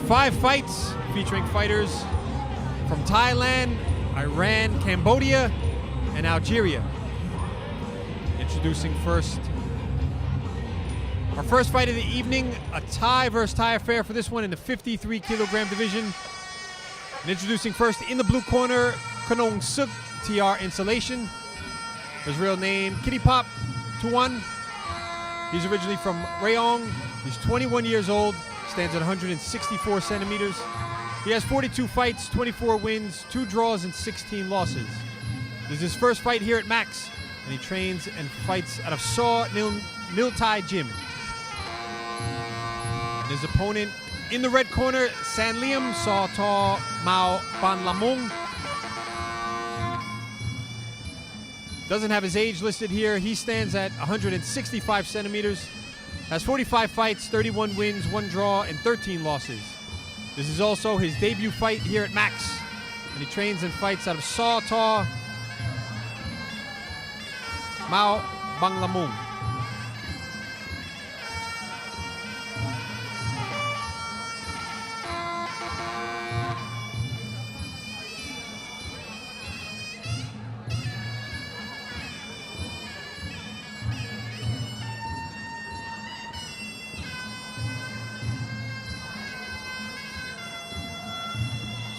5 fights featuring fighters from Thailand, Iran, Cambodia, and Algeria. Introducing first, our first fight of the evening, a Thai versus Thai affair for this one in the 53 kilogram division. And introducing first in the blue corner, Kanong Suk, TR Insulation. His real name, Kittipop Tuan. He's originally from Rayong. He's 21 years old, stands at 164 centimeters. He has 42 fights, 24 wins, 2 draws, and 16 losses. This is his first fight here at Max, and he trains and fights out of Saw Nil Thai Gym. And his opponent in the red corner, San Liam Saw Ta Mao Ban Lamung. Doesn't have his age listed here. He stands at 165 centimeters, has 45 fights, 31 wins, 1 draw, and 13 losses. This is also his debut fight here at Max, and he trains and fights out of Saw Ta Mao Bang Lamung.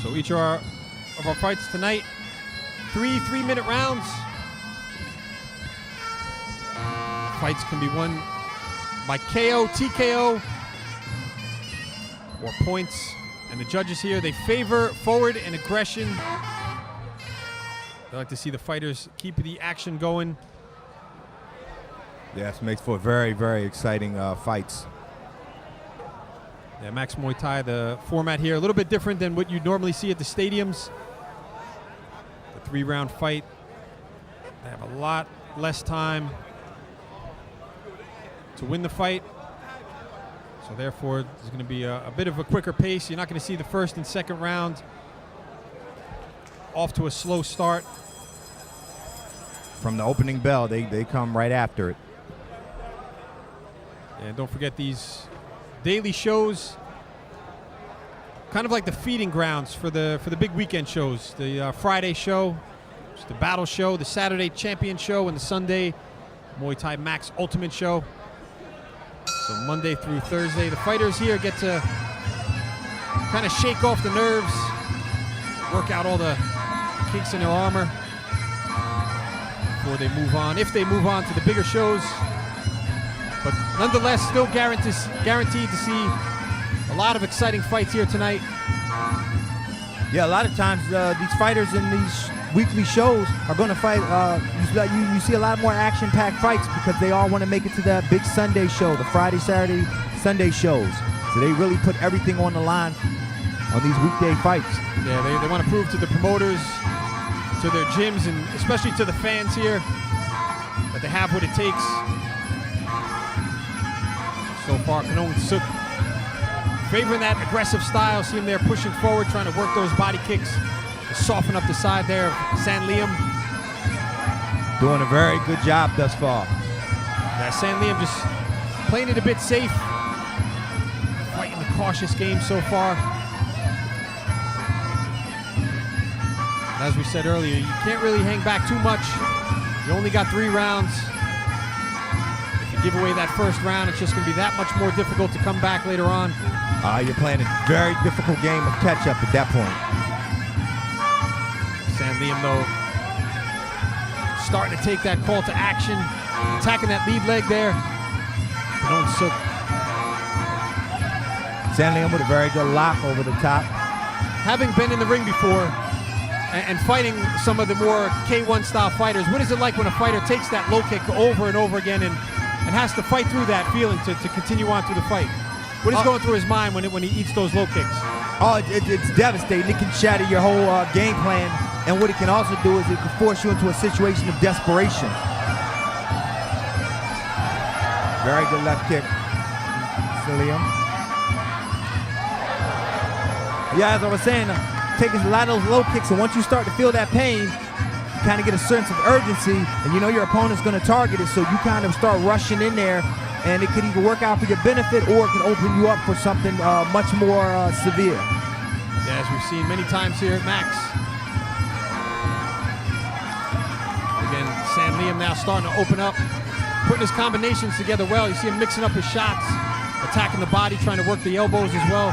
So each of our fights tonight, 3 3-minute rounds. Fights can be won by KO, TKO, or points. And the judges here, they favor forward and aggression. They like to see the fighters keep the action going. Yes, makes for very, very exciting fights. Yeah, Max Muay Thai, the format here, a little bit different than what you normally see at the stadiums. The 3-round fight, they have a lot less time to win the fight. So therefore, there's going to be a bit of a quicker pace. You're not going to see the first and second round off to a slow start. From the opening bell, they come right after it. And don't forget these daily shows, kind of like the feeding grounds for the big weekend shows. The Friday show, the Battle show, the Saturday Champion show, and the Sunday Muay Thai Max Ultimate show. So Monday through Thursday, the fighters here get to kind of shake off the nerves, work out all the kinks in their armor before they move on, if they move on to the bigger shows. But nonetheless, still guaranteed to see a lot of exciting fights here tonight. Yeah, a lot of times these fighters in these weekly shows are going to fight. You see a lot more action-packed fights because they all want to make it to that big Sunday show, the Friday, Saturday, Sunday shows. So they really put everything on the line on these weekday fights. Yeah, they want to prove to the promoters, to their gyms, and especially to the fans here that they have what it takes. So far, Kanong Suk favoring that aggressive style. See him there pushing forward, trying to work those body kicks, to soften up the side there of San Liam. Doing a very good job thus far. Yeah, San Liam just playing it a bit safe, fighting the cautious game so far. As we said earlier, you can't really hang back too much. You only got 3 rounds. Give away that first round, it's just going to be that much more difficult to come back later on. You're playing a very difficult game of catch-up at that point. San Liam, though, starting to take that call to action, attacking that lead leg there. Kanong Suk. San Liam with a very good lock over the top. Having been in the ring before and fighting some of the more K1 style fighters, what is it like when a fighter takes that low kick over and over again and has to fight through that feeling to continue on through the fight? What is going through his mind when he eats those low kicks? Oh, it's devastating. It can shatter your whole game plan, and what it can also do is it can force you into a situation of desperation. Very good left kick, Liam. Yeah, as I was saying, taking a lot of those low kicks, and once you start to feel that pain, kind of get a sense of urgency, and you know your opponent's going to target it, so you kind of start rushing in there and it could either work out for your benefit or it can open you up for something much more severe. Yeah, as we've seen many times here at Max. Again, San Liam now starting to open up, putting his combinations together well. You see him mixing up his shots, attacking the body, trying to work the elbows as well.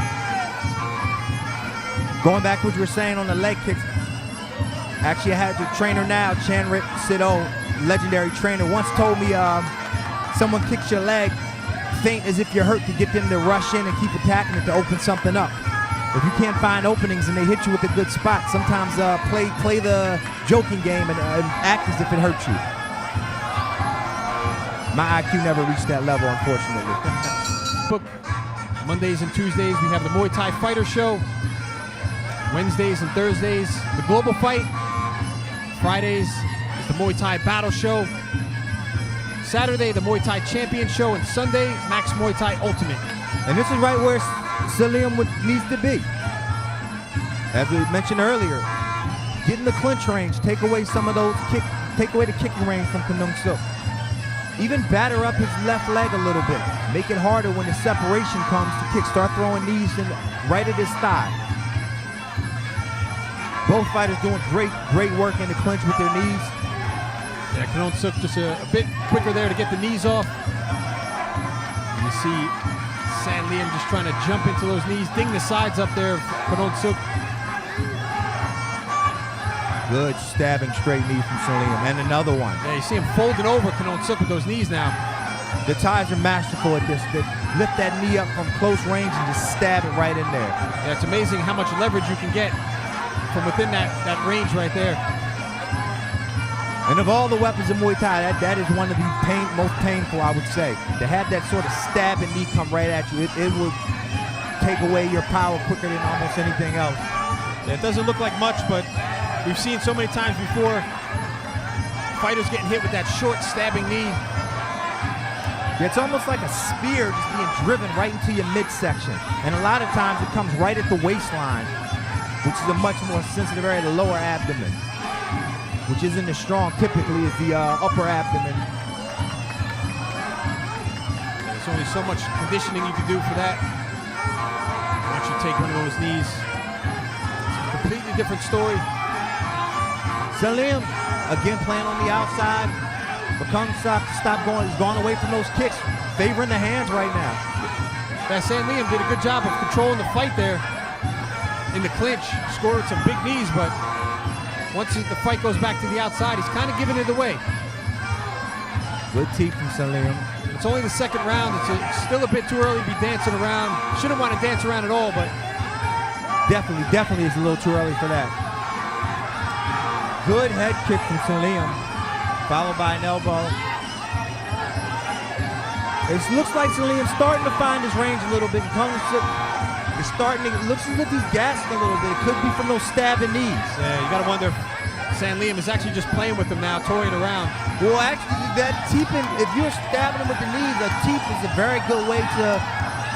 Going back to what you were saying on the leg kicks, actually I had the trainer now, Chanrit Sido, legendary trainer, once told me someone kicks your leg, feint as if you're hurt to get them to rush in and keep attacking it to open something up. If you can't find openings and they hit you with a good spot, sometimes play the joking game and act as if it hurts you. My IQ never reached that level, unfortunately. Book Mondays and Tuesdays, we have the Muay Thai Fighter Show. Wednesdays and Thursdays, the Global Fight. Fridays is the Muay Thai Battle Show. Saturday, the Muay Thai Champion Show. And Sunday, Max Muay Thai Ultimate. And this is right where Salim needs to be. As we mentioned earlier, get in the clinch range, take away some of those take away the kicking range from Kanung Suk. Even batter up his left leg a little bit. Make it harder when the separation comes to kick. Start throwing knees right at his thigh. Both fighters doing great work in the clinch with their knees. Yeah, Kanong Suk just a bit quicker there to get the knees off. And you see San Liam just trying to jump into those knees, ding the sides up there of Kanong Suk. Good stabbing straight knee from San Liam, and another one. Yeah, you see him folding over Kanong Suk with those knees now. The Thais are masterful at this. They lift that knee up from close range and just stab it right in there. Yeah, it's amazing how much leverage you can get from within that range right there. And of all the weapons in Muay Thai, that is one of the most painful, I would say. To have that sort of stabbing knee come right at you, it would take away your power quicker than almost anything else. Yeah, it doesn't look like much, but we've seen so many times before fighters getting hit with that short stabbing knee. It's almost like a spear just being driven right into your midsection. And a lot of times it comes right at the waistline, which is a much more sensitive area, the lower abdomen, which isn't as strong typically as the upper abdomen. There's only so much conditioning you can do for that. Once you take one of those knees, it's a completely different story. Salim, again playing on the outside. Bakung he's gone away from those kicks, favoring the hands right now. Yeah, San Liam did a good job of controlling the fight there in the clinch, scored some big knees, but once the fight goes back to the outside, he's kind of giving it away. Good teeth from Salim. It's only the second round. It's still a bit too early to be dancing around. Shouldn't want to dance around at all, but definitely is a little too early for that. Good head kick from Salim, followed by an elbow. It looks like Salim's starting to find his range a little bit. It looks as if he's gassing a little bit. It could be from those stabbing knees. Yeah, you got to wonder if San Liam is actually just playing with them now, toying around. Well, actually, that teeping, if you're stabbing him with the knees, a teep is a very good way to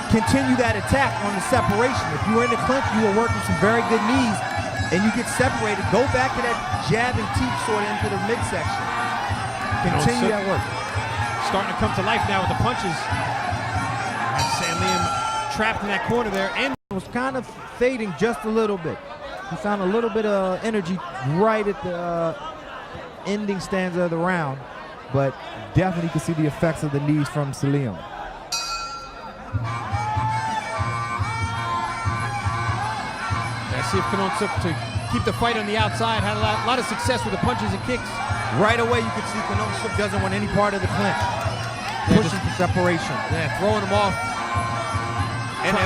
continue that attack on the separation. If you were in the clinch, you were working some very good knees, and you get separated, go back to that jab and teep sort of into the midsection. Continue that work. Starting to come to life now with the punches. And San Liam trapped in that corner there, and was kind of fading just a little bit. He found a little bit of energy right at the ending stanza of the round, but definitely could see the effects of the knees from Salim. See if Kanong Suk to keep the fight on the outside. Had a lot of success with the punches and kicks. Right away you can see Kanong Suk doesn't want any part of the clinch. Pushing for separation. Yeah, throwing him off. And a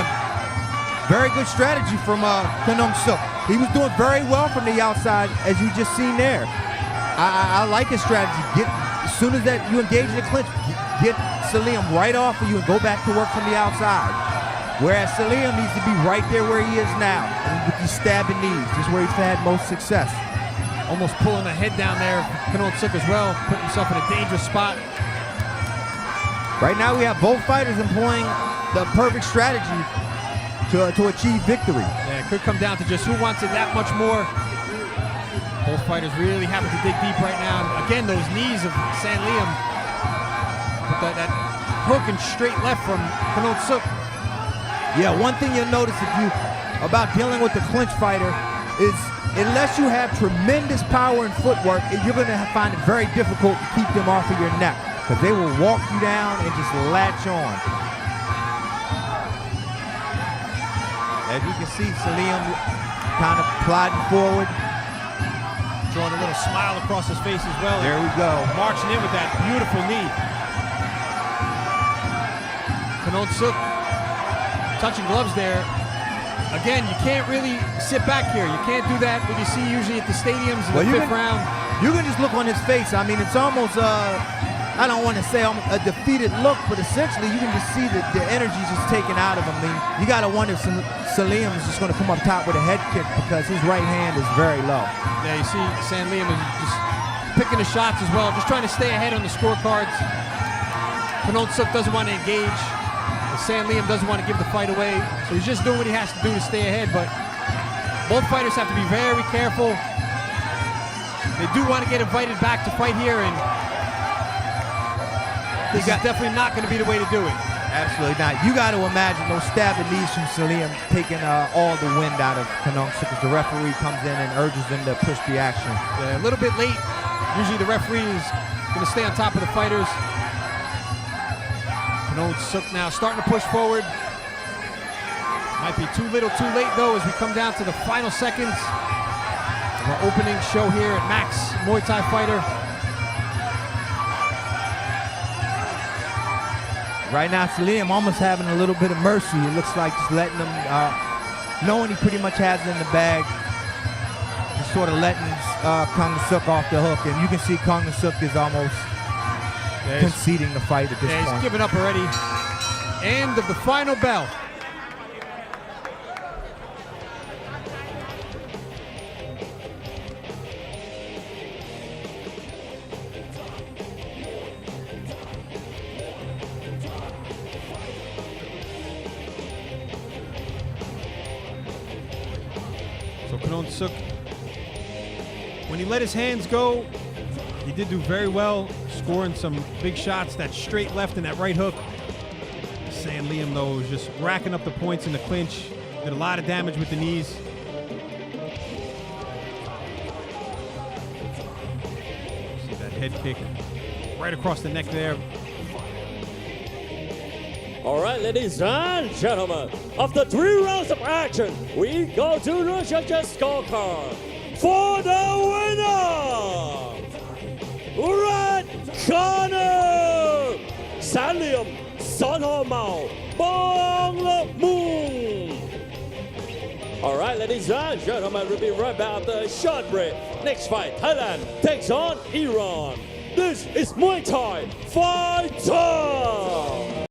very good strategy from Kanong Suk. He was doing very well from the outside, as you just seen there. I like his strategy. As soon as that you engage in the clinch, get Salim right off of you and go back to work from the outside. Whereas Salim needs to be right there where he is now, with these stabbing knees, just where he's had most success. Almost pulling the head down there, Kanong Suk as well, putting himself in a dangerous spot. Right now we have both fighters employing the perfect strategy to achieve victory. Yeah, it could come down to just who wants it that much more. Both fighters really having to dig deep right now. Again, those knees of San Liam, that hook and straight left from Kanong Suk. Yeah, one thing you'll notice about dealing with the clinch fighter is unless you have tremendous power and footwork, you're going to find it very difficult to keep them off of your neck because they will walk you down and just latch on. As you can see, Salim kind of plodding forward. Drawing a little smile across his face as well. There we go. Marching in with that beautiful knee. Kanong Suk touching gloves there. Again, you can't really sit back here. You can't do that what you see usually at the stadiums in the fifth round. You can just look on his face. I mean, it's almost, I don't want to say a defeated look, but essentially you can just see that the energy just taken out of him. I mean, you got to wonder if Salim is just going to come up top with a head kick because his right hand is very low. Yeah, you see Salim is just picking the shots as well, just trying to stay ahead on the scorecards. Kanong Suk doesn't want to engage. Salim doesn't want to give the fight away, so he's just doing what he has to do to stay ahead, but both fighters have to be very careful. They do want to get invited back to fight here, and this is definitely not going to be the way to do it. Absolutely not. You got to imagine those stabbing knees from Salim taking all the wind out of Kanong Suk as the referee comes in and urges them to push the action. Yeah, a little bit late. Usually the referee is going to stay on top of the fighters. Kanong Suk now starting to push forward. Might be too little too late though as we come down to the final seconds of our opening show here at Max Muay Thai Fighter. Right now, Salim almost having a little bit of mercy. It looks like just letting him, knowing he pretty much has it in the bag, just sort of letting Kanong Suk off the hook. And you can see Kanong Suk is almost conceding the fight at this point. He's giving up already. End of the final bell. So Kanong Suk, when he let his hands go, he did do very well, scoring some big shots, that straight left and that right hook. Salim, though, was just racking up the points in the clinch. Did a lot of damage with the knees. See that head kick right across the neck there. All right, ladies and gentlemen, after 3 rounds of action, we go to the judges' scorecard. For the winner, red corner, Salim Sonhomao Bonglamoon. All right, ladies and gentlemen, we'll be right back after a short break. Next fight, Thailand takes on Iran. This is Muay Thai Fighter.